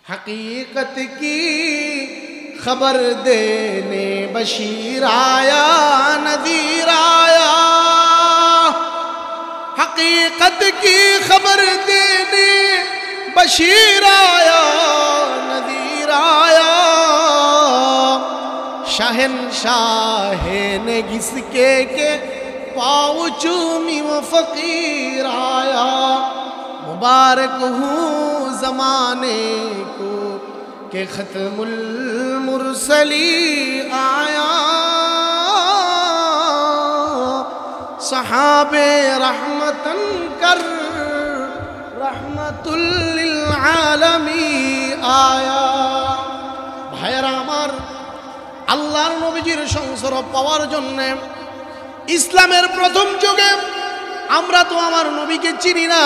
हकीकत की खबर देने बशीर आया नज़ीर आया, हकीकत की खबर देने बशीर आया नज़ीर आया, शहंशाहे ने घिसके के पाँव चूमी वो फ़कीर आया। मुबारक हूँ ज़माने को के ख़त्मुल मुरसली आया, सहाबे रहमतन कर रहमतुल लिल आलमी आया। भाइरा आमार, আল্লাহর নবীজির সংসর্গ পাওয়ার জন্য ইসলামের প্রথম যুগে আমরা তো আমার নবীকে চিনি না,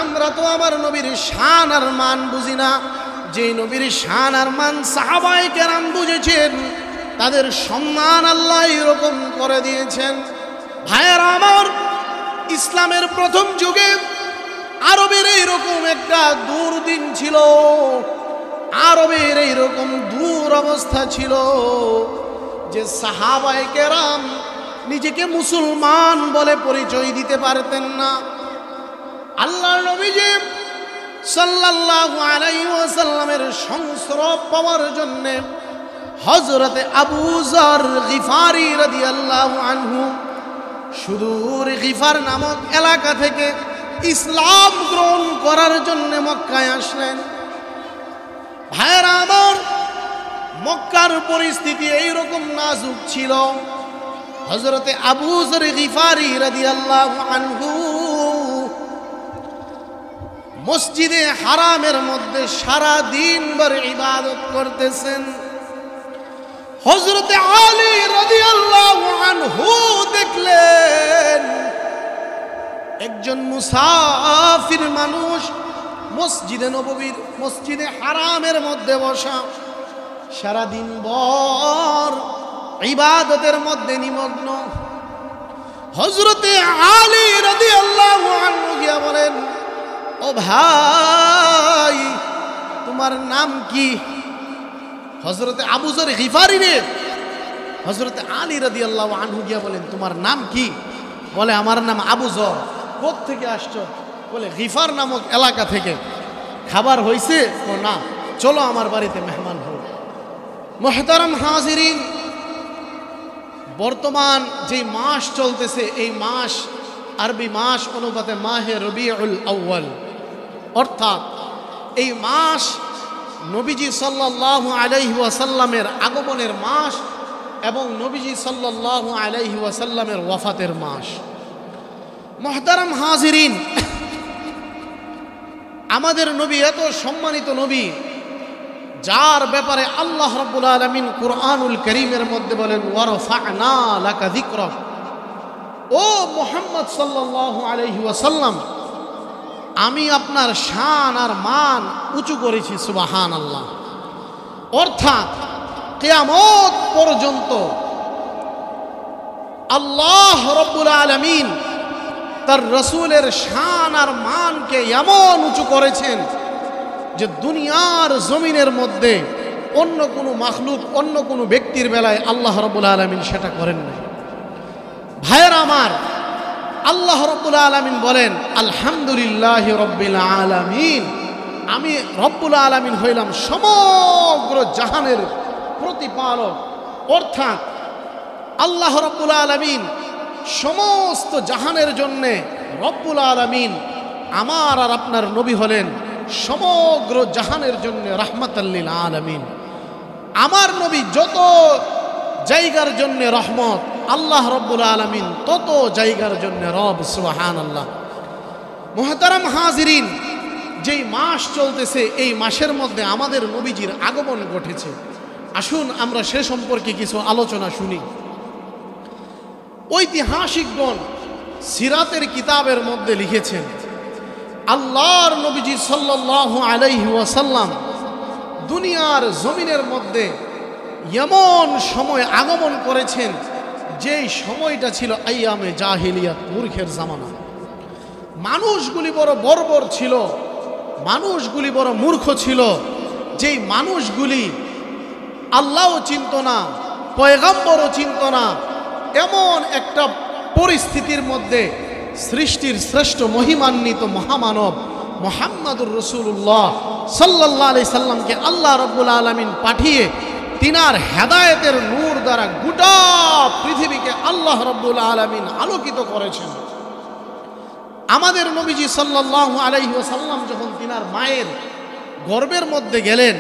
আমরা তো আমার নবীর শান আর মান বুঝি না। যে নবীর শান আর মান সাহাবায়ে কেরাম বুঝেছেন, তাদের সম্মান আল্লাহ এরকম করে দিয়েছেন। ভাইয়েরা আমার, ইসলামের প্রথম যুগে আরবের এইরকম একটা দুর্দিন ছিল, আরবের এইরকম দূর অবস্থা ছিল যে সাহাবায়ে কেরাম নিজেকে মুসলমান বলে পরিচয় দিতে পারতেন না। আল্লাহর নবীজি সাল্লাল্লাহু আলাইহি ওয়াসাল্লামের সংস্রব পাওয়ার জন্য হযরতে আবু যর গিফারি রাদিয়াল্লাহু আনহু সুদূর গিফার নামক এলাকা থেকে ইসলাম গ্রহণ করার জন্য মক্কায় আসলেন। ভাইয়েরা আমার, মক্কার পরিস্থিতি এইরকম নাজুক ছিল। হযরতে আবু যর গিফারি রাদিয়াল্লাহু আনহু মসজিদে হারামের মধ্যে সারা দিন ভর ইবাদত করতেছেন। হযরতে আলী রাদিয়াল্লাহু আনহু দেখলেন একজন মুসাফির মানুষ মসজিদে নববীর মসজিদে হারামের মধ্যে বসা, সারা দিন ভর ইবাদতের মধ্যে নিমগ্ন। হযরতে আলী রাদিয়াল্লাহু আনহু গিয়া বলেন, ও ভাই, তোমার নাম কি? হযরতে আবু যর গিফারি রে হযরতে আলী রাদিয়াল্লাহু আনহু গিয়া বলেন, তোমার নাম কি? বলে, আমার নাম আবু যর। কোথা থেকে আসছো? বলে, গিফার নামক এলাকা থেকে। খাবার হয়েছে? ও না, চলো আমার বাড়িতে মেহমান হোক। মুহতারাম হাজিরিন, বর্তমান যে মাস চলতেছে, এই মাস আরবি মাস অনুপাতে মাহে রবিউল আউয়াল, অর্থাৎ এই মাস নবীজি সাল্লাল্লাহু আলাইহি ওয়াসাল্লামের আগমনের মাস এবং নবীজি সাল্লাল্লাহু আলাইহি ওয়াসাল্লামের ওয়াফাতের মাস। মুহতারাম হাজিরিন, আমাদের নবী এত সম্মানিত নবী, যার ব্যাপারে আল্লাহ রাব্বুল আলামিন কুরআনুল কারীমের মধ্যে বলেন, ওয়ারফা'না লাকা যিকরাক। ও মুহাম্মদ সাল্লাল্লাহু আলাইহি ওয়াসাল্লাম, আমি আপনার শান আর মান উঁচু করেছি। সুবহানাল্লাহ। অর্থাৎ কিয়ামত পর্যন্ত আল্লাহ রাব্বুল আলামিন তার রাসূলের শান আর মানকে এমন উঁচু করেছেন যে দুনিয়ার জমিনের মধ্যে অন্য কোনো মাখলুক, অন্য কোনো ব্যক্তির বেলায় আল্লাহ রাব্বুল আলামিন সেটা করেন না। ভাইয়েরা আমার, আল্লাহ রাব্বুল আলামিন বলেন, আলহামদুলিল্লাহি রাব্বিল আলামিন, আমি রব্বুল আলামিন হইলাম সমগ্র জাহানের প্রতিপালক। অর্থাৎ আল্লাহ রাব্বুল আলামিন সমস্ত জাহানের জন্যে রব্বুল আলামিন। আমার আর আপনার নবী হলেন সমগ্র জাহানের জন্য রাহমাতাল লিল আলামিন। আমার নবী যত জায়গার জন্য রহমত, আল্লাহ রব্বুল আলামিন তত জায়গার জন্য রব। সুবহানাল্লাহ। মুহতারাম হাজিরিন, যেই মাস চলতেছে, এই মাসের মধ্যে আমাদের নবীজির আগমন ঘটেছে। আসুন আমরা সে সম্পর্কে কিছু আলোচনা শুনি। ঐতিহাসিকগণ সিরাতের কিতাবের মধ্যে লিখেছেন, আল্লাহর নবীজি সাল্লাল্লাহু আলাইহি ওয়াসাল্লাম দুনিয়ার জমিনের মধ্যে এমন সময় আগমন করেছেন যেই সময়টা ছিল আইয়ামে জাহিলিয়াত, মূর্খের জামানা। মানুষগুলি বড় বর্বর ছিল, মানুষগুলি বড় মূর্খ ছিল, যেই মানুষগুলি আল্লাহও চিনত না, পয়গম্বরও চিনত না। এমন একটা পরিস্থিতির মধ্যে সৃষ্টির শ্রেষ্ঠ মহিমান্বিত মহামানব মুহাম্মদুর রাসূলুল্লাহ সাল্লাল্লাহু আলাইহি সাল্লামকে আল্লাহ রাব্বুল আলামিন পাঠিয়ে তিনার হেদায়েতের নূর দ্বারা গোটা পৃথিবীকে আল্লাহ রাব্বুল আলামিন আলোকিত করেছেন। আমাদের নবীজি সাল্লাল্লাহু আলাইহি ওয়াসাল্লাম যখন তিনার মায়ের গর্ভের মধ্যে গেলেন,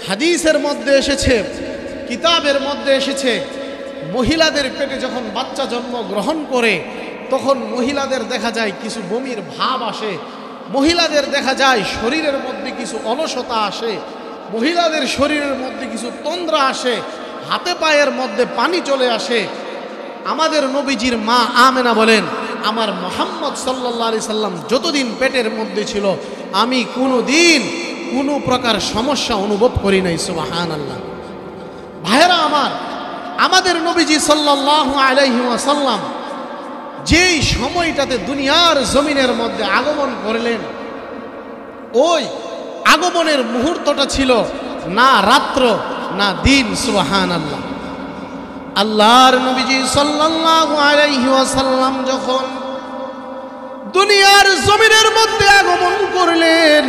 হাদিসের মধ্যে এসেছে, কিতাবের মধ্যে এসেছে, মহিলাদের পেটে যখন বাচ্চা জন্ম গ্রহণ করে তখন মহিলাদের দেখা যায় কিছু বমির ভাব আসে, মহিলাদের দেখা যায় শরীরের মধ্যে কিছু অলসতা আসে, মহিলাদের শরীরের মধ্যে কিছু তন্দ্রা আসে, হাতে পায়ের মধ্যে পানি চলে আসে। আমাদের নবীজির মা আমেনা বলেন, আমার মুহাম্মদ সাল্লাল্লাহু আলাইহি সাল্লাম যতদিন পেটের মধ্যে ছিল আমি কোনো দিন কোনো প্রকার সমস্যা অনুভব করি নাই। সুবহানাল্লাহ। ভাইরা আমার, আমাদের নবীজি সাল্লাল্লাহু আলাইহি ওয়াসাল্লাম যেই সময়টাতে দুনিয়ার জমিনের মধ্যে আগমন করলেন, ওই আগমনের মুহূর্তটা ছিল না রাত্র না দিন। সুবহানাল্লাহ। আল্লাহর নবীজি সাল্লাল্লাহু আলাইহি ওয়াসাল্লাম যখন দুনিয়ার জমিনের মধ্যে আগমন করলেন,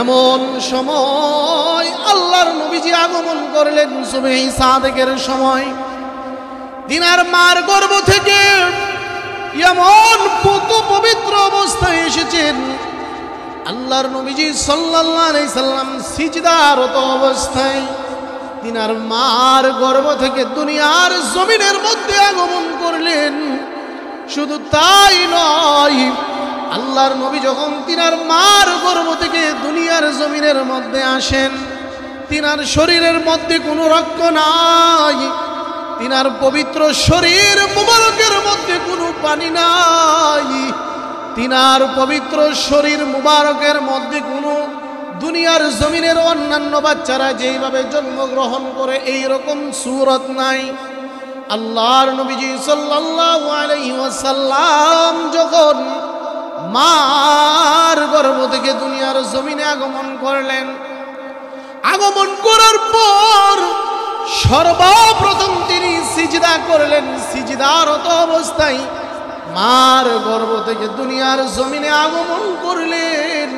এমন সময় আল্লাহর নবীজি আগমন করলেন সুবহে সাদেকের সময়। তিনার মার গর্ভ থেকে এমন পবিত্র অবস্থায় এসেছেন, আল্লাহর নবীজি সাল্লাল্লাহু আলাইহি সাল্লাম সিজদারত অবস্থায় তিনার মার গর্ভ থেকে দুনিয়ার জমিনের মধ্যে আগমন করলেন। শুধু তাই নয়, আল্লাহর নবী যখন তিনার মার গর্ভ থেকে দুনিয়ার জমিনের মধ্যে আসেন, তিনার শরীরের মধ্যে কোনো রক্ত নাই, তিনার পবিত্র শরীর মুবারকের মধ্যে কোনো পানি নাই, তিনার পবিত্র শরীর মুবারকের মধ্যে কোনো দুনিয়ার জমিনের অন্যান্য বাচ্চারা যেইভাবে জন্মগ্রহণ করে এই রকম সূরত নাই। আল্লাহর নবীজি সাল্লাল্লাহু আলাইহি ওয়াসাল্লাম যখন মার গর্ভ থেকে দুনিয়ার জমিনে আগমন করলেন, আগমন করার পর সর্বপ্রথম তিনি সিজদা করলেন। সিজদারত অবস্থায় মার গর্ভ থেকে দুনিয়ার জমিনে আগমন করলেন।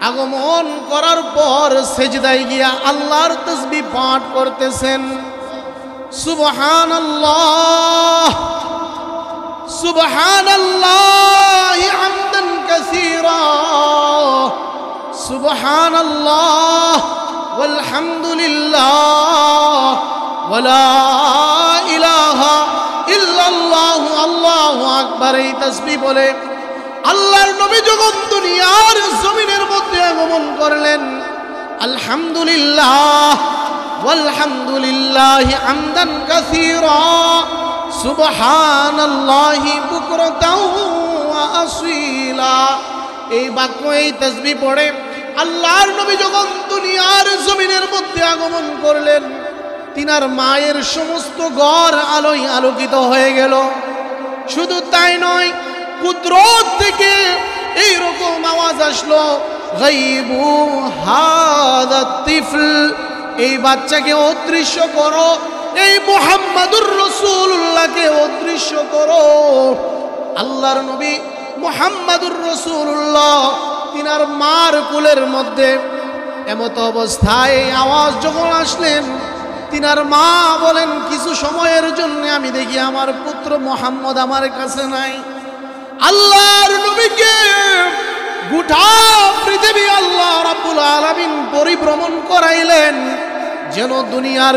আগমন করার পর সিজদায় গিয়া আল্লাহর তাসবিহ পাঠ করতেছেন। সুবহানাল্লাহ সুবহানাল্লাহ হামদান কাসীরা, সুবহানাল্লাহ ওয়াল হামদুলিল্লাহ ওয়ালা ইলাহা ইল্লাল্লাহ আল্লাহু আকবার। এই তাসবিহ বলে আল্লাহর নবী যখন দুনিয়ার জমিনের মধ্যে আগমন করলেন, আলহামদুলিল্লাহ ওয়ালহামদুলিল্লাহি হামদান কাসীরা সুবহানাল্লাহি বুকরাতাও ওয়া আসীলা। এই বাক্য, এই তাসবিহ পড়ে আল্লাহর নবী যখন দুনিয়ার জমিনের মধ্যে আগমন করলেন, তিনার মায়ের সমস্ত ঘর আলোয় আলোকিত হয়ে গেল। শুধু তাই নয়, কুদরত থেকে এই রকম আওয়াজ আসলো, গায়বু হাযা তিফল, এই বাচ্চাকে অদৃশ্য করো, এই মুহাম্মাদুর রাসূলুল্লাহকে অদৃশ্য করো। আল্লাহর নবী মুহাম্মাদুর রাসূলুল্লাহ তিনার মার কোলের মধ্যে এমত অবস্থায় আওয়াজ যখন আসলেন, তিনার মা বলেন, কিছু সময়ের জন্য আমি দেখি আমার পুত্র মুহাম্মদ আমার কাছে নাই। আল্লাহর নবীকে গোটা পৃথিবী আল্লাহ রাব্বুল আলামিন পরিভ্রমণ করাইলেন, যেন দুনিয়ার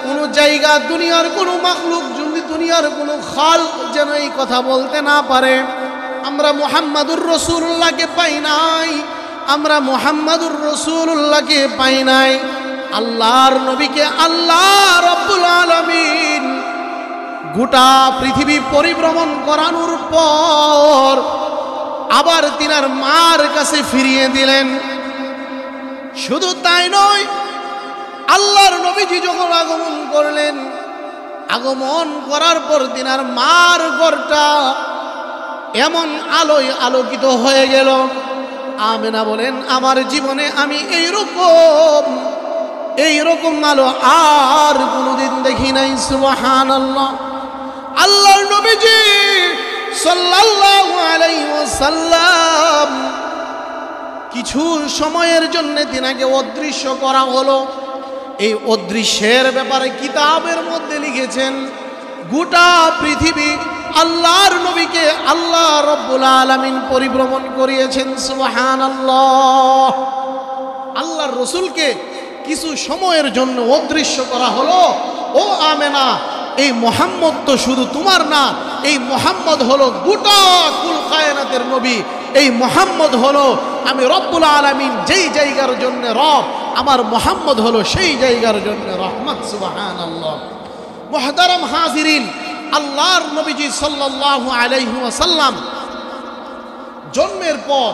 কোনো জায়গা, দুনিয়ার কোনো মাখলুক, দুনিয়ার কোনো খালক যেন এই কথা বলতে না পারে আমরা মুহাম্মাদুর রাসূলুল্লাহকে পাই নাই, আমরা মুহাম্মাদুর রাসূলুল্লাহকে পাই নাই। আল্লাহর নবীকে আল্লাহ রাব্বুল আলামিন গোটা পৃথিবী পরিভ্রমণ করানোর পর আবার তিনার মার কাছে ফিরিয়ে দিলেন। শুধু তাই নয়, আল্লাহর নবীজি যখন আগমন করলেন, আগমন করার পর তিনার মার ঘরটা এমন আলোয় আলোকিত হয়ে গেল। আমেনা বলেন, আমার জীবনে আমি এইরকম আলো আর কোনোদিন দেখি নাই। সুবহানাল্লাহ। আল্লাহর নবীজি সাল্লাল্লাহু আলাইহি ওয়াসাল্লাম কিছু সময়ের জন্য তিনাকে অদৃশ্য করা হলো। এই অদৃশ্যের ব্যাপারে কিতাবের মধ্যে লিখেছেন, গোটা পৃথিবী আল্লাহর নবীকে আল্লাহ রব্বুল আলামিন পরিভ্রমণ করিয়েছেন। সুবহানাল্লাহ। আল্লাহর রসুলকে কিছু সময়ের জন্য অদৃশ্য করা হলো। ও আমেনা, এই মোহাম্মদ তো শুধু তোমার না, এই মোহাম্মদ হলো গোটা কুল কায়নাতের নবী। এই মোহাম্মদ হলো আমি রব্বুল আলামিন যেই জায়গার জন্য রব, আমার মোহাম্মদ হলো সেই জায়গার জন্য রহমত। সুবহানাল্লাহ। মুহতারাম হাজিরিন, আল্লাহর নবীজি সাল্লাল্লাহু আলাইহি ওয়াসাল্লাম জন্মের পর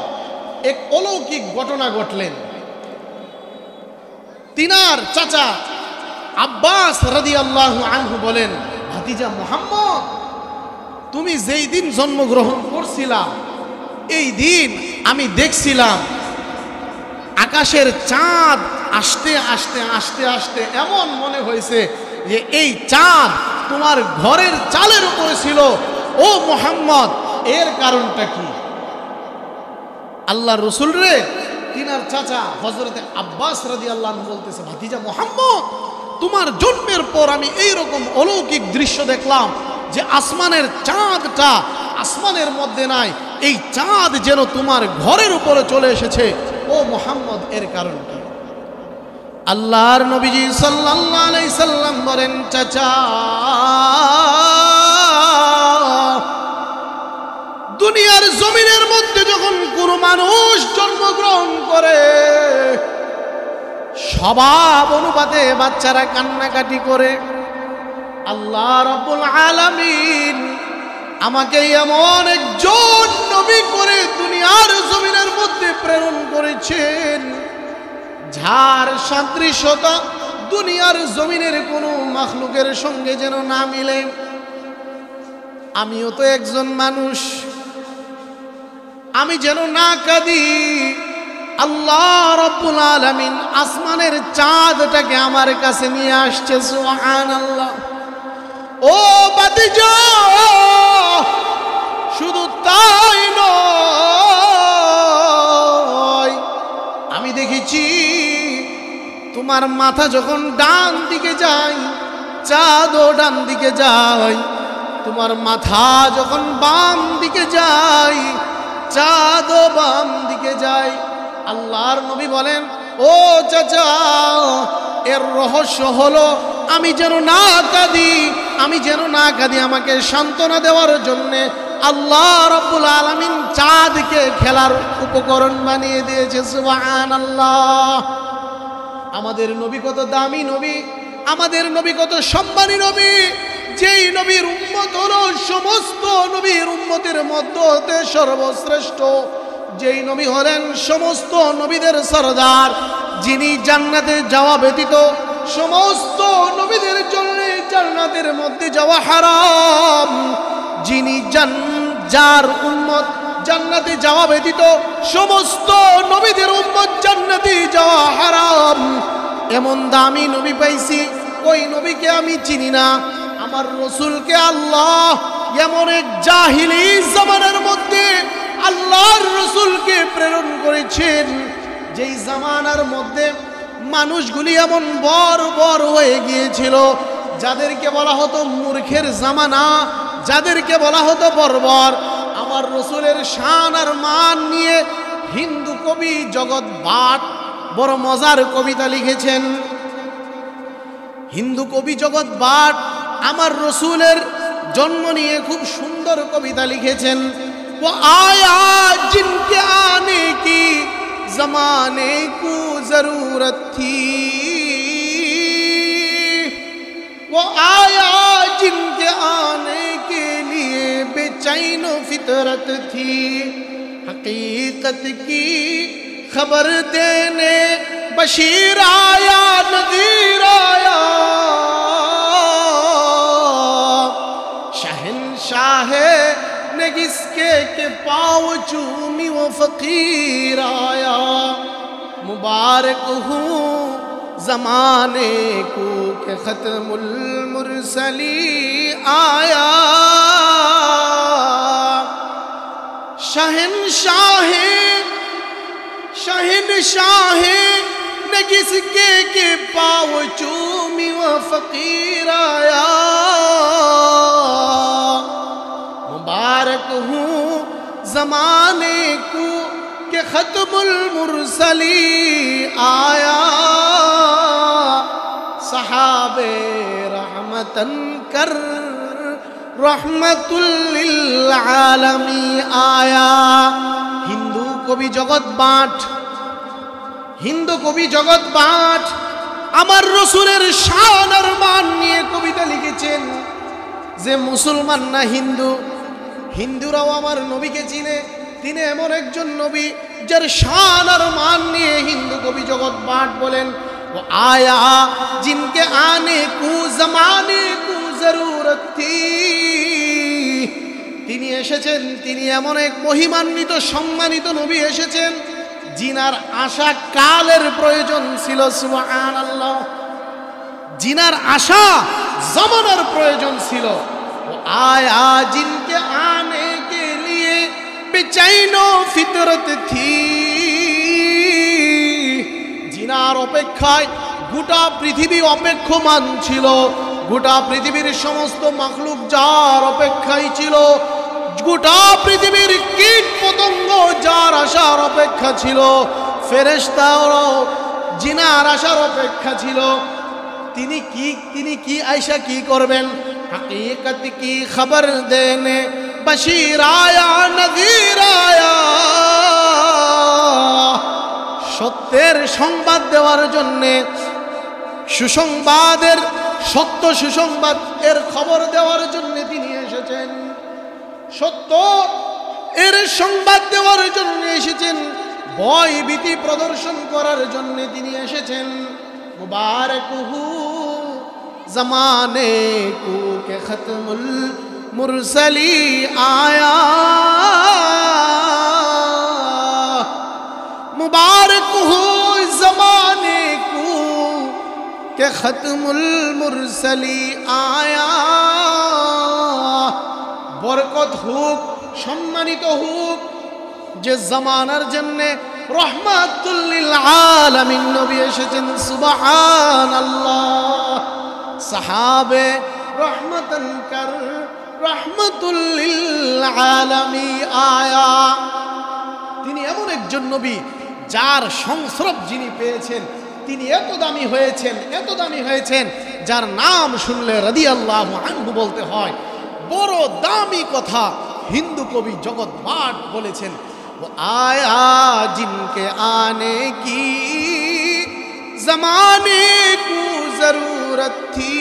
এক অলৌকিক ঘটনা ঘটলেন। তিনার চাচা আব্বাস রাদিয়াল্লাহু আনহু বলেন, ভাতিজা মুহাম্মদ, তুমি যেই দিন জন্মগ্রহণ করছিলা এই দিন আমি দেখছিলাম আকাশের চাঁদ আস্তে আস্তে আস্তে আস্তে এমন মনে হয়েছে যে এই চাঁদ তোমার ঘরের চালের উপরে ছিল। ও মুহাম্মদ, এর কারণটা কি? আল্লাহ রসুল রে তিনার চাচা হযরতে আব্বাস রাদিয়াল্লাহু আনহু বলতেছে, ভাতিজা মুহাম্মদ, তোমার জন্মের পর আমি এইরকম অলৌকিক দৃশ্য দেখলাম যে আসমানের চাঁদটা আসমানের মধ্যে নাই, এই চাঁদ যেন তোমার ঘরের উপরে চলে এসেছে। ও মুহাম্মদ, এর কারণ কি? আল্লাহর নবীজি সাল্লাল্লাহু আলাইহি সাল্লাম বলেন, চাচা, দুনিয়ার জমিনের মধ্যে যখন কোনো মানুষ জন্মগ্রহণ করে স্বভাব অনুপাতে বাচ্চারা কান্নাকাটি করে। আল্লাহ রাব্বুল আলামিন আমাকে এমন একজন নবী করে দুনিয়ার জমিনের মধ্যে প্রেরণ করেছেন যার সাদৃশ্যতা দুনিয়ার জমিনের কোনো মাখলুকের সঙ্গে যেন না মিলে। আমিও তো একজন মানুষ, আমি যেন না কাঁদি। আল্লাহ রাব্বুল আলামিন আসমানের চাঁদটাকে আমার কাছে নিয়ে আসছে। সুবহানাল্লাহ। ও ভাতিজা, শুধু তাই নয়, আমি দেখেছি তোমার মাথা যখন ডান দিকে যায় চাঁদও ডান দিকে যায়, তোমার মাথা যখন বাম দিকে যায় চাঁদও বাম দিকে যায়। আল্লাহর নবী বলেন, ও চাচা, এর রহস্য হলো আমি যেন না কাঁদি, আমি যেন না কাঁদি আমাকে সান্ত্বনা দেওয়ার জন্যে আল্লাহ রাব্বুল আলামিন চাঁদকে খেলার উপকরণ বানিয়ে দিয়েছে। সুবহানাল্লাহ। আমাদের নবী কত দামি নবী, আমাদের নবী কত সম্মানী নবী, যেই নবীর উম্মত হলো সমস্ত নবীর উম্মতের মধ্যে সর্বশ্রেষ্ঠ, যেই নবী হলেন সমস্ত নবীদের সরদার, যিনি জান্নাতে যাওয়া ব্যতীত সমস্ত নবীদের জন্য জান্নাতের মধ্যে যাওয়া হারাম, যিনি যার উম্মত জান্নাতে যাওয়া ব্যতীত সমস্ত নবীদের উম্মত জান্নাতে যাওয়া হারাম, এমন দামি নবী পাইছি, ওই নবীকে আমি চিনি না। আমার রসুলকে আল্লাহ এমন এক জাহিলি জামানার মধ্যে আল্লাহর রসুলকে প্রেরণ করেছেন, যেই জামানার মধ্যে মানুষগুলি এমন বর্বর হয়ে গিয়েছিল, যাদেরকে বলা হতো মূর্খের জামানা, যাদেরকে বলা হতো বর্বর। আমার রসুলের শান আর মান নিয়ে হিন্দু কবি জগৎ ভাট বড় মজার কবিতা লিখেছেন। হিন্দু কবি জগৎ ভাট আমার রসুলের জন্ম নিয়ে খুব সুন্দর কবিতা লিখেছেন। वो आया जिनके आने की जमाने को जरूरत थी, वो आया जिनके आने के लिए बेचैन फितरत थी, हकीकत की खबर देने बशीर आया नज़ीर आया, शहंशाह किसके के पाँव चूमी वो फकीर आया, मुबारक हूँ ज़माने को के ख़त्मुल मुरसली आया। शहनशाह ने किसके के पाँव चूमी वो फकीर आया, मुबारक हूँ ज़माने को के ख़त्मुल मुरसली आया। सहाबे रहमतन कर रहमतुल लिल आलमी आया। हिंदू कवि जगत बाट, हिंदू कवि जगत बाट আমার রসুলের শান আর মান নিয়ে কবিতা লিখেছেন যে মুসলমান না হিন্দু, হিন্দুরাও আমার নবীকে চিনে। তিনি এমন একজন নবী যার শান আর মান নিয়ে হিন্দু কবি জগৎ बाट বলেন वो आया जिनके आने को जमाने को जरूरत थी। তিনি এসেছেন, তিনি এমন এক মহিমান্বিত সম্মানিত নবী এসেছেন जिनार आशा कालेर प्रयोजन छिलो। सुबहानाल्लाह, जिनार आशा जमानार प्रयोजन छिलो। वो आया जिनके आने के लिए बेचैनो फितरत थी। जिनार अपेक्षाय गोटा पृथिवी अपेक्षमान छिलो, गोटा पृथिवीर समस्त मखलुक जार अपेक्षाय छिलो, গোটা পৃথিবীর কীট পতঙ্গ যার আশার অপেক্ষা ছিল, ফেরেশতারাও জিনার আশার অপেক্ষা ছিল। তিনি কি আয়সা কি করবেন? হकीकत की खबर देने बशीर आया नज़ीर आया। সত্যের সংবাদ দেওয়ার জন্য, সুসংবাদের সত্য সুসংবাদ এর খবর দেওয়ার জন্য তিনি এসেছেন। সত্য এর সংবাদ দেওয়ার জন্য এসেছেন, ভয় ভীতি প্রদর্শন করার জন্য তিনি এসেছেন। মুবারক হু জমানে কো কে খতমুল মুরসলি আয়া, মুবারক হু জমানে কো কে খতমুল মুরসলি আয়া। বরকত হোক, সম্মানিত হোক যে জামানার জন্য রহমাতুল লিল আলামিন নবী এসেছেন। সুবহানাল্লাহ। সাহাবে রহমাতান কর রহমাতুল লিল আলামি আয়া। তিনি এমন একজন নবী যার সংস্রব যিনি পেয়েছেন তিনি এত দামি হয়েছেন, এত দামি হয়েছেন যার নাম শুনলে রাদিয়াল্লাহু আনহু বলতে হয়। বড় দামি কথা হিন্দু কবি জগৎ बाट বলেছেন, वो आया जिनके आने की जमाने को जरूरत थी।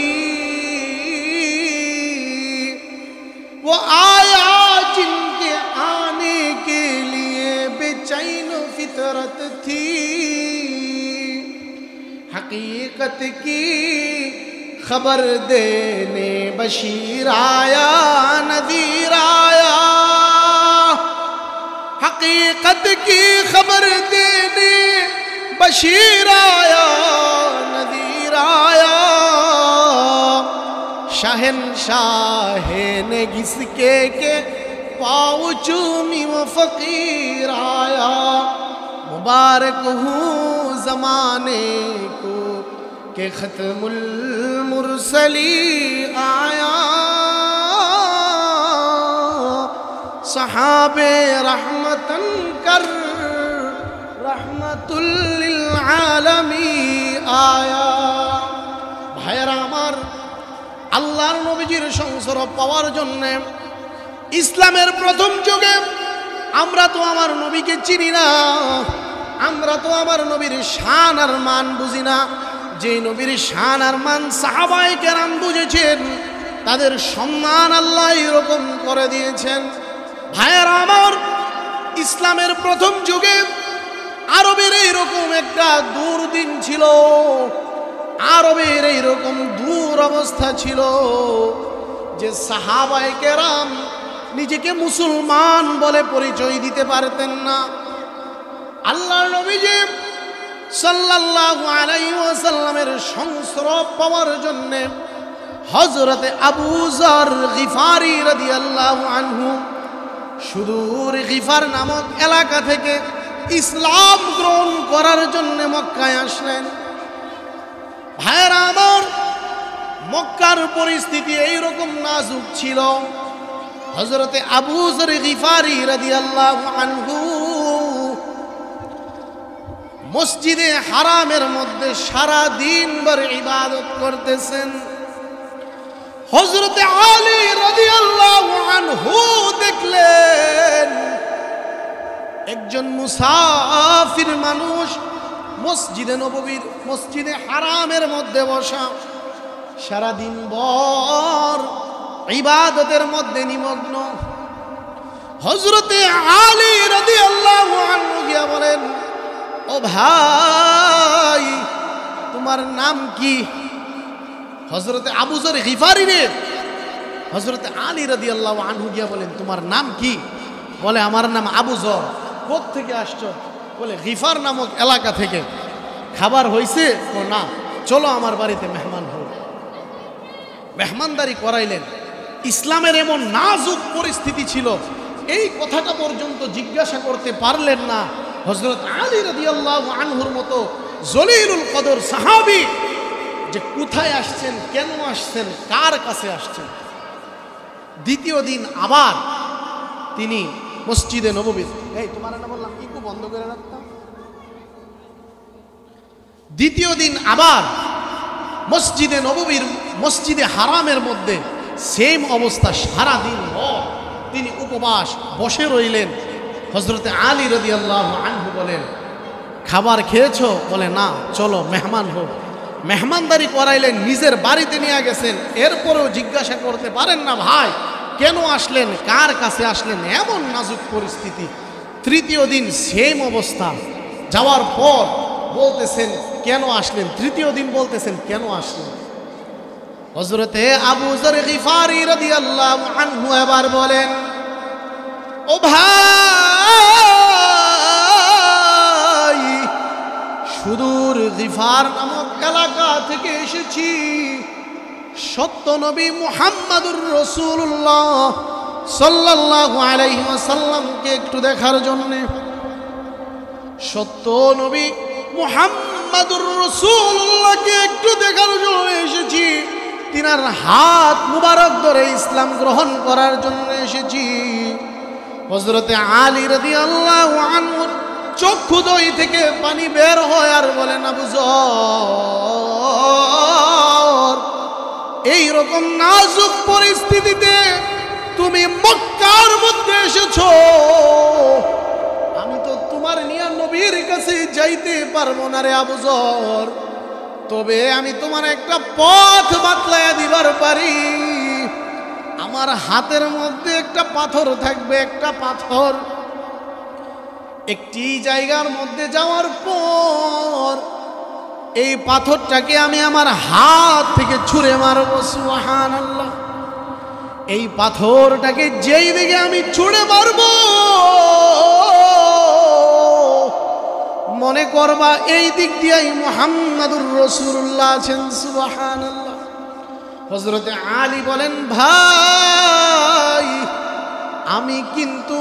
वो आया जिनके आने के लिए बेचैन फितरत थी। हकीकत की खबर देने बशीर आया नज़ीर आया। हकीकत की खबर देने बशीर आया नज़ीर आया। शहनशाह ने घिसके के पाँव चूमी वो फकीर आया। मुबारक हूँ ज़माने को के खत्मुल मुरसली आया। सहाबे रहमतन कर रहमतुल लिल आलमी आया। भाइरा आमार, আল্লাহর নবীজির সংসর্গ পাওয়ার জন্য ইসলামের প্রথম যুগে আমরা তো আমার নবীকে চিনি না, আমরা তো আমার নবীর শান আর মান বুঝি না। যে নবীর শান আর মান সাহাবায়ে কেরাম বুঝেছেন, তাদের সম্মান আল্লাহ এরকম করে দিয়েছেন। ভাইয়েরা আমার, ইসলামের প্রথম যুগে আরবের এইরকম একটা দুর্দিন ছিল, আরবের এইরকম দূর অবস্থা ছিল যে সাহাবায়ে কেরাম নিজেকে মুসলমান বলে পরিচয় দিতে পারতেন না। আল্লাহর নবীজি সাল্লাল্লাহু আলাইহি ওয়াসাল্লামের সংস্রব পাওয়ার জন্য হযরতে আবু যর গিফারি রাদিয়াল্লাহু আনহু সুদূর গিফার নামক এলাকা থেকে ইসলাম গ্রহণ করার জন্য মক্কায় আসলেন। ভাইরা আমার, মক্কার পরিস্থিতি এইরকম নাজুক ছিল। হযরতে আবু যর গিফারি রাদিয়াল্লাহু আনহু মসজিদে হারামের মধ্যে সারা দিন ভর ইবাদত করতেছেন। হযরতে আলী রাদিয়াল্লাহু আনহু দেখলেন একজন মুসাফির মানুষ মসজিদে নববীর মসজিদে হারামের মধ্যে বসা, সারা দিন ভর ইবাদতের মধ্যে নিমগ্ন। হযরতে আলী রাদিয়াল্লাহু আনহু গিয়া বলেন, ও ভাই, তোমার নাম কি? হযরতে আবু যর গিফারি রে হযরতে আলী রাদিয়াল্লাহু আনহু গিয়া বলেন, তোমার নাম কি? বলে, আমার নাম আবু যর। কোথা থেকে আসছো? বলে, গিফার নামক এলাকা থেকে। খাবার হয়েছে? ও না, চলো আমার বাড়িতে মেহমান হোক। মেহমানদারি করাইলেন। ইসলামের এমন নাজুক পরিস্থিতি ছিল, এই কথাটা পর্যন্ত জিজ্ঞাসা করতে পারলেন না হযরত আলী রাদিয়াল্লাহু আনহুর মতো জলিলুল কদর সাহাবী, যে কোথায় আসছেন, কেন আসছেন, কার কাছে আসছেন। দ্বিতীয় দিন আবার তিনি মসজিদে নববী, এই তোমার না বললাম ইকু বন্ধ করে রাখতাম। দ্বিতীয় দিন আবার মসজিদে নববীর মসজিদে হারামের মধ্যে সেম অবস্থা, সারা দিন তিনি উপবাস বসে রইলেন। হযরতে আলী রাদিয়াল্লাহু আনহু বলেন, খাবার খেয়েছো? বলে, না, চলো মেহমান হোক। মেহমানদারি করাইলেন, নিজের বাড়িতে নিয়ে গেছেন। এরপরেও জিজ্ঞাসা করতে পারেন না, ভাই কেন আসলেন, কার কাছে আসলেন, এমন নাজুক পরিস্থিতি। তৃতীয় দিন সেম অবস্থা, যাওয়ার পর বলতেছেন কেন আসলেন, তৃতীয় দিন বলতেছেন কেন আসলেন। হযরতে আবু যর গিফারি রাদিয়াল্লাহু আনহু এবার বলেন, ও ভাই, সুদূর গিফার নামক এলাকা থেকে এসেছি সত্য নবী মুহাম্মাদুর রাসূলুল্লাহ সাল্লাল্লাহু আলাইহি ওয়াসাল্লামকে একটু দেখার জন্য। সত্য নবী মুহাম্মাদুর রাসূলুল্লাহকে একটু দেখার জন্য এসেছি। তিনার হাত মুবারক ধরে ইসলাম গ্রহণ করার জন্য এসেছি। হযরতে আলী রাদিয়াল্লাহু আনহু চক্ষুদ্বয় থেকে পানি বের হয় আর বলেন, আবু যর, এই রকম নাজুক পরিস্থিতিতে তুমি মক্কার মধ্যে এসেছো, আমি তো তোমার নিয়া নবীর কাছে যাইতে পারবো না রে আবু যর। তবে আমি তোমার একটা পথ বাতলায়া দিবার পারি। আমার হাতের মধ্যে একটা পাথর থাকবে, একটা পাথর। একটি জায়গার মধ্যে যাওয়ার পর এই পাথরটাকে আমি আমার হাত থেকে ছুঁড়ে মারবো। সুবহানাল্লাহ। এই পাথরটাকে যেই দিকে আমি ছুঁড়ে মারবো, মনে করবা এই দিক দিয়েই মুহাম্মাদুর রাসূলুল্লাহ আছেন। সুবহানাল্লাহ। হযরতে আলী বলেন, ভাই, আমি কিন্তু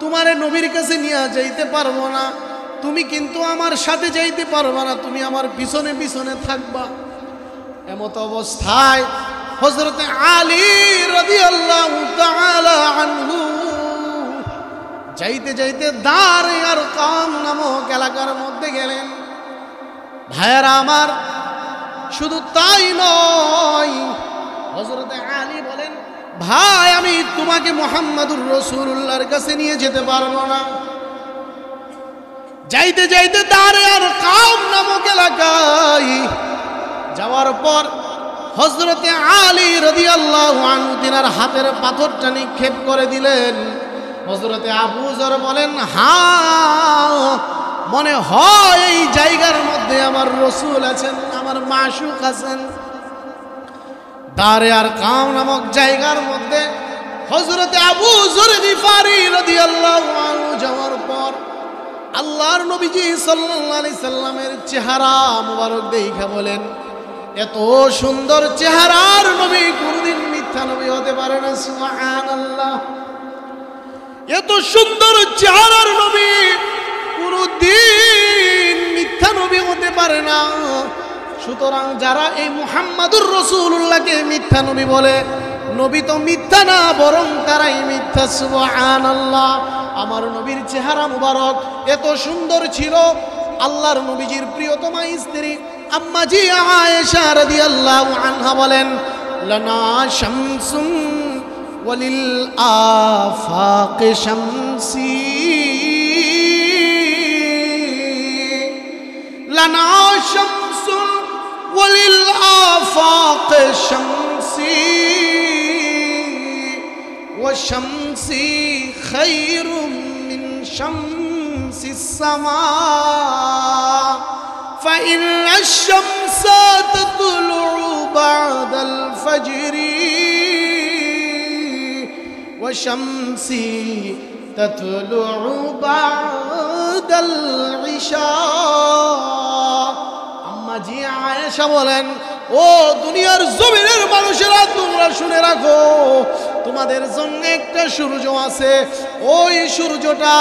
তোমারে নবীর কাছে নিয়ে যাইতে পারবো না, তুমি কিন্তু আমার সাথে যাইতে পারবা না, তুমি আমার পিছনে পিছনে থাকবা। এমত অবস্থায় হযরতে আলী রাদিয়াল্লাহু তাআলা আনহু যাইতে যাইতে দারে আরকাম নামক এলাকার মধ্যে গেলেন। ভাইয়েরা আমার, শুধু তাই নয়, হযরতে আলী বলেন, ভাই, আমি তোমাকে মুহাম্মাদুর রাসূলুল্লাহর কাছে নিয়ে যেতে পারবো না। যাইতে যাইতে দারে আরকাম নামক এলাকায় যাওয়ার পর হযরতে আলী রাদিয়াল্লাহু আনহু তিনার হাতের পাথরটা নিক্ষেপ করে দিলেন। হযরতে আবু যর বলেন, হ্যাঁ, মনে হয় এই জায়গার মধ্যে আমার রাসূল আছেন, আমার মাশুক আছেন। দারে আরকাম নামক জায়গার মধ্যে হযরতে আবু যর গিফারি রাদিয়াল্লাহু আনহু যাওয়ার পর আল্লাহর নবীজি সাল্লাল্লাহু আলাইহি সাল্লামের চেহারা মুবারক দেখা বলেন, এত সুন্দর চেহারার নবী কোনদিন মিথ্যা নবী হতে পারে না। সুবহানাল্লাহ। এত সুন্দর চেহারার নবী কোনদিন মিথ্যা নবী হতে পারে না। সুতরাং যারা এই মুহাম্মাদুর রাসূলুল্লাহকে মিথ্যা নবী বলে, নবী তো মিথ্যা না, বরং তারাই মিথ্যা। সুবহানাল্লাহ। আমার নবীর চেহারা মুবারক এত সুন্দর ছিল, আল্লাহর নবীজির প্রিয়তমা স্ত্রী আম্মাজি আয়েশা রাদিয়াল্লাহু আনহা বলেন, লানা শামসুন ওয়ালিল আফাক শামসি, লানা শামসুন ওয়ালিল আফাক শামসি ওয়া শামসি খায়রুম মিন শামসিস সামা فإن الشمس تطلع بعد الفجر والشمس تطلع بعد العشاء। আম্মা জি আয়েশা বলেন, ও দুনিয়ার জমিনের মানুষেরা তোমরা শুনে রাখো, তোমাদের জন্য একটা সূর্য আছে, ওই সূর্যটা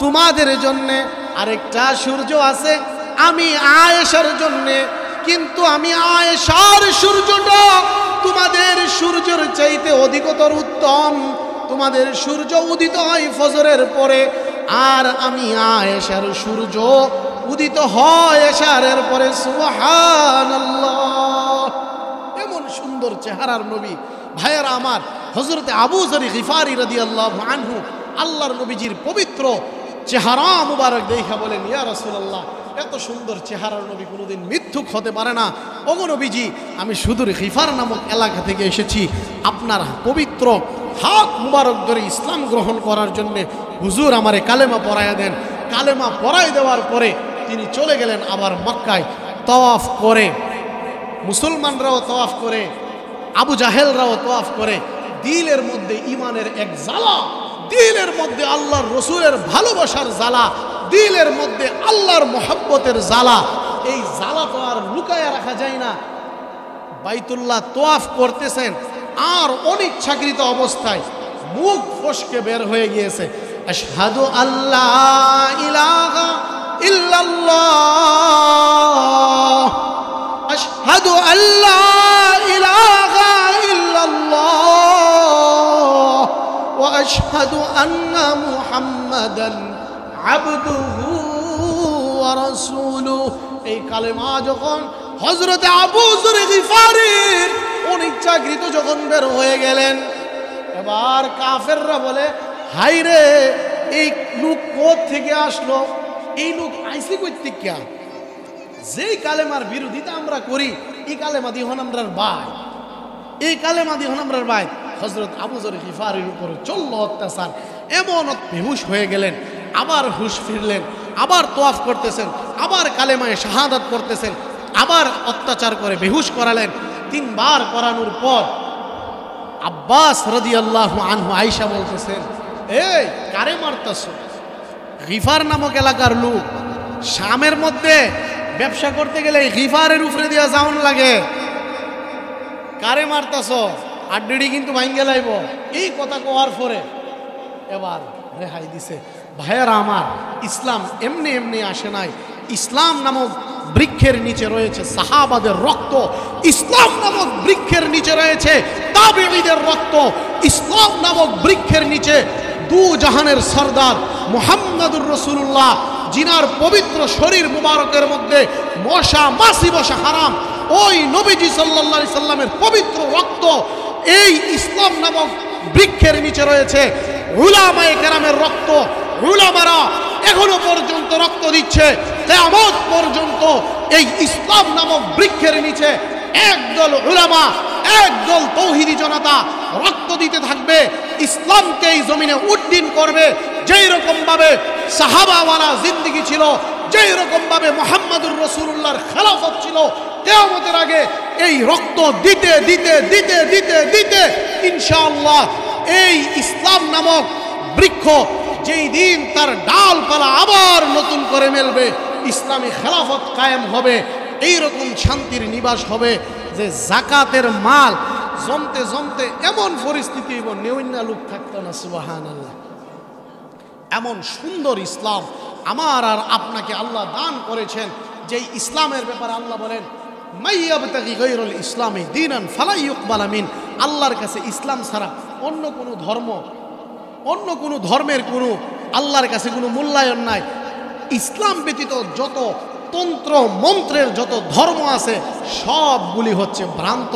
তোমাদের জন্য, আরেকটা সূর্য আছে আমি আয়েশার জন্য, কিন্তু আমি আয়েশার সূর্যটা তোমাদের সূর্যের চাইতে অধিকতর উত্তম। তোমাদের সূর্য উদিত হয় ফজরের পরে, আর আমি আয়েশার সূর্য উদিত হয় এশারের পরে। সুবহানাল্লাহ। এমন সুন্দর চেহারার নবী ভাইয়েরা আমার, হযরতে আবু যর গিফারি রাদিয়াল্লাহু আনহু আল্লাহর নবীজির পবিত্র চেহারা মুবারক দেখা বলেন, ইয়া রাসূলুল্লাহ, এত সুন্দর চেহারার নবী কোনোদিন মিথ্যুক হতে পারে না। ওগো নবীজি, আমি সুদূর গিফার নামক এলাকা থেকে এসেছি, আপনার পবিত্র হাত মুবারক ধরে ইসলাম গ্রহণ করার জন্য হুজুর আমারে কালেমা পড়াইয়া দেন। কালেমা পড়াই দেওয়ার পরে তিনি চলে গেলেন আবার মক্কায় তওয়াফ করে, মুসলমানরাও তওয়াফ করে, আবু জাহেলরাও তওয়াফ করে। দিলের মধ্যে ঈমানের এক জ্বালা, দিলের মধ্যে আল্লাহর রসুলের ভালোবাসার জ্বালা, দিলের মধ্যে আল্লাহর মহব্বতের জ্বালা, এই জ্বালা তো আর লুকায়া রাখা যায় না। বাইতুল্লাহ তওয়াফ করতেছেন, আর অনিচ্ছাকৃত অবস্থায় মুখ ফসকে বের হয়ে গিয়েছে, আশহাদু আল্লাহ ইলাহা ইল্লাল্লাহ, আশহাদু আল্লাহ ইলাহা ইল্লাল্লাহ ওয়া আশহাদু আন্না মুহাম্মাদান আবদুহু ওয়া রাসূলুহু। এই কালেমা যখন হযরতে আবু যর গিফারি অনিচ্ছাকৃত যখন বের হয়ে গেলেন, এবার কাফেররা বলে, হাই রে, এই লোক কোথ থেকে আসলো, এই লোক আইসি কই থেকে, যেই কালেমার বিরোধিতা আমরা করি এই কালেমা দিয়ে হন আমরার ভাই, এই কালেমা দিয়ে হন আমরার ভাই। হযরত আবু যর গিফারির উপরে চলল অত্যাচার, এমন বেহুশ হয়ে গেলেন, আবার হুশ ফিরলেন, আবার তওয়াফ করতেছেন, আবার কালেমায়ে শাহাদাত করতেছেন, আবার অত্যাচার করে বেহুশ করালেন। 3 বার করানোর পর আব্বাস রাদিয়াল্লাহু আনহু আয়েশা বলতেছেন, এই কারে মারতাছ? গিফার নামক এলাকার লোক, শামের মধ্যে ব্যবসা করতে গেলে গিফারের উপরে দিয়া যাওন লাগে, কারে মারতাছ? আড্ডি কিন্তু ভাঙ্গে লাইব। এই কথা কোয়ার পরে এবার রেহাই দিছে। ভাইয়েরা আমার, ইসলাম এমনি এমনি আসে নাই। ইসলাম নামক বৃক্ষের নিচে রয়েছে সাহাবাদের রক্ত, ইসলাম নামক বৃক্ষের নিচে রয়েছে তাবেঈদের রক্ত, ইসলাম নামক বৃক্ষের নিচে দু জাহানের সরদার মুহাম্মাদুর রাসূলুল্লাহ, জিনার পবিত্র শরীর মুবারকের মধ্যে মশা মাছি বসা হারাম, ওই নবীজি সাল্লাল্লাহু আলাইহি সাল্লামের পবিত্র রক্ত এই ইসলাম নামক বৃক্ষের নিচে রয়েছে। উলামায়ে কেরামের রক্ত, উলামারা এখনো পর্যন্ত রক্ত দিচ্ছে। কিয়ামত পর্যন্ত এই ইসলাম নামক বৃক্ষের নিচে একদল উলামা, একদল তৌহিদি জনতা রক্ত দিতে থাকবে, ইসলামকে এই জমিনে উড্ডীন করবে। যেই রকম ভাবে সাহাবাওয়ালা জিন্দেগি ছিল, যেই রকম ভাবে মুহাম্মাদুর রাসূলুল্লাহর খেলাফত ছিল, কিয়ামতের আগে এই রক্ত দিতে দিতে দিতে দিতে দিতে ইনশাআল্লাহ এই ইসলাম নামক বৃক্ষ যেই দিন তার ডালপালা আবার নতুন করে মেলবে, ইসলামী খেলাফত কায়েম হবে, এইরকম শান্তির নিবাস হবে যে জাকাতের মাল জমতে জমতে এমন পরিস্থিতি এবং নেউন্না লোক থাকতো না। সুবহানাল্লাহ। এমন সুন্দর ইসলাম আমার আর আপনাকে আল্লাহ দান করেছেন, যেই ইসলামের ব্যাপারে আল্লাহ বলেন মাইয়াবতাগি গায়রুল ইসলামি দীনান ফালা ইউকবাল মিন। আল্লাহর কাছে ইসলাম ছাড়া অন্য কোনো ধর্মের কোনো আল্লাহর কাছে কোনো মূল্যায়ন নাই। ইসলাম ব্যতীত যত তন্ত্র মন্ত্রের যত ধর্ম আছে সবগুলি হচ্ছে ভ্রান্ত।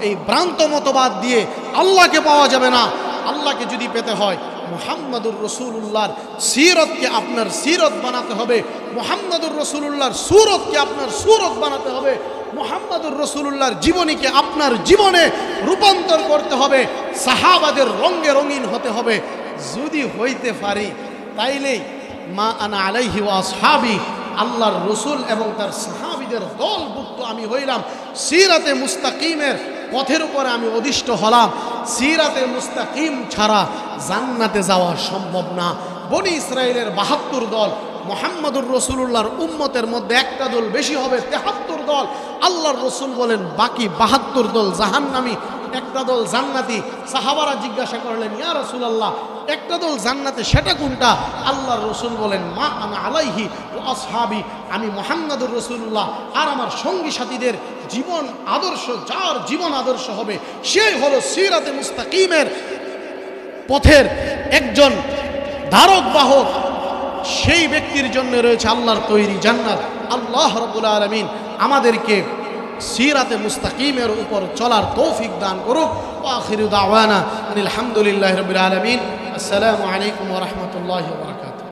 এই ভ্রান্ত মতবাদ দিয়ে আল্লাহকে পাওয়া যাবে না। আল্লাহকে যদি পেতে হয় মুহাম্মাদুর রাসূলুল্লাহর সিরতকে আপনার সিরত বানাতে হবে, মুহাম্মাদুর রাসূলুল্লাহর সুরতকে আপনার সুরত বানাতে হবে, মুহাম্মাদুর রাসূলুল্লাহর জীবনীকে আপনার জীবনে রূপান্তর করতে হবে, সাহাবাদের রঙে রঙিন হতে হবে। যদি হইতে পারি তাইলেই মা আনা আলাইহি ওয়া আসহাবি, আল্লাহর রসুল এবং তার সাহাবীদের দলভুক্ত আমি হইলাম। সিরাতে মুস্তাকিমের পথের উপরে আমি অধিষ্ঠ হলাম। সিরাতে মুস্তাকিম ছাড়া জান্নাতে যাওয়া সম্ভব না। বনি ইসরায়েলের ৭২ দল, মুহাম্মাদুর রাসূলুল্লাহর উম্মতের মধ্যে একটা দল বেশি হবে, ৭৩ দল। আল্লাহর রসুল বলেন বাকি ৭২ দল জাহান্নামী, একটা দল জান্নাতি। সাহাবারা জিজ্ঞাসা করলেন ইয়া রাসূলুল্লাহ, একটা দল জান্নাতে সেটা কোনটা? আল্লাহর রসুল বলেন মা আনা আলাইহি ওয়া আসহাবি, আমি মুহাম্মাদুর রাসূলুল্লাহ আর আমার সঙ্গী সাথীদের জীবন আদর্শ, যার জীবন আদর্শ হবে সেই হলো সিরাতে মুস্তাকিমের পথের একজন ধারক বাহক। সেই ব্যক্তির জন্য রয়েছে আল্লাহর তৈরি জান্নাত। আল্লাহ রাব্বুল আলামিন আমাদেরকে সিরাতে মুস্তাকিমের উপর চলার তৌফিক দান করুক। ওয়া আখিরু দাওয়ানা আলহামদুলিল্লাহি রাব্বিল আলামিন। আসসালামু আলাইকুম ওয়া রাহমাতুল্লাহি ওয়া বারাকাতুহু।